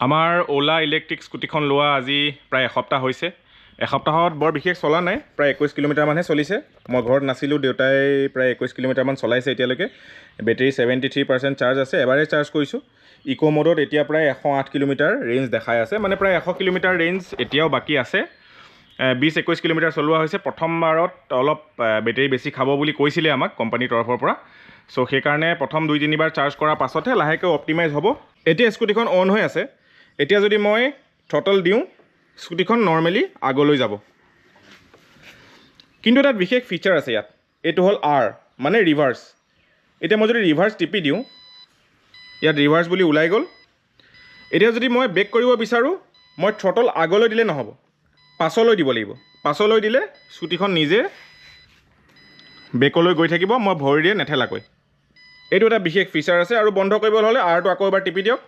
আমাৰ ওলা ইলেক্ট্ৰিক স্কুটিখন লোৱা আজি প্ৰায় এসপ্তাহ হৈছে। এসপ্তাহত বৰ বিশেষ চলা নাই, প্ৰায় 21 কিলোমিটাৰমানহে চলিছে। মই ঘৰত নাছিলোঁ, দেউতাই প্ৰায় 21 কিলোমিটাৰমান চলাইছে এতিয়ালৈকে। বেটেৰী 73% চাৰ্জ আছে, এবাৰেই চাৰ্জ কৰিছোঁ। ইক' মোডত এতিয়া প্ৰায় 108 কিলোমিটাৰ ৰেঞ্জ দেখাই আছে, মানে প্ৰায় 100 কিলোমিটাৰ ৰেঞ্জ এতিয়াও বাকী আছে। 20-21 কিলোমিটাৰ চলোৱা হৈছে। প্ৰথমবাৰত অলপ বেটেৰী বেছি খাব বুলি কৈছিলে আমাক কোম্পানীৰ তৰফৰ পৰা। চ' সেইকাৰণে প্ৰথম 2-3 বাৰ চাৰ্জ কৰাৰ পাছতহে লাহেকৈ অপ্টিমাইজ হ'ব। এতিয়া স্কুটিখন অন হৈ আছে। এতিয়া যদি মই থ্ৰটল দিওঁ, স্কুটিখন নৰ্মেলি আগলৈ যাব। কিন্তু এটা বিশেষ ফিচাৰ আছে ইয়াত, এইটো হ'ল R, মানে ৰিভাৰ্ছ। এতিয়া মই যদি ৰিভাৰ্ছ টিপি দিওঁ, ইয়াত ৰিভাৰ্ছ বুলি ওলাই গ'ল। এতিয়া যদি মই ব্ৰেক কৰিব বিচাৰোঁ, মই থ্ৰটল আগলৈ দিলে নহ'ব, পাছলৈ দিব লাগিব। পাছলৈ দিলে স্কুটিখন নিজে ব্ৰেকলৈ গৈ থাকিব, মই ভৰিৰে নেঠেলাকৈ। এইটো এটা বিশেষ ফিচাৰ আছে। আৰু বন্ধ কৰিবলৈ হ'লে Rটো আকৌ এবাৰ টিপি দিয়ক।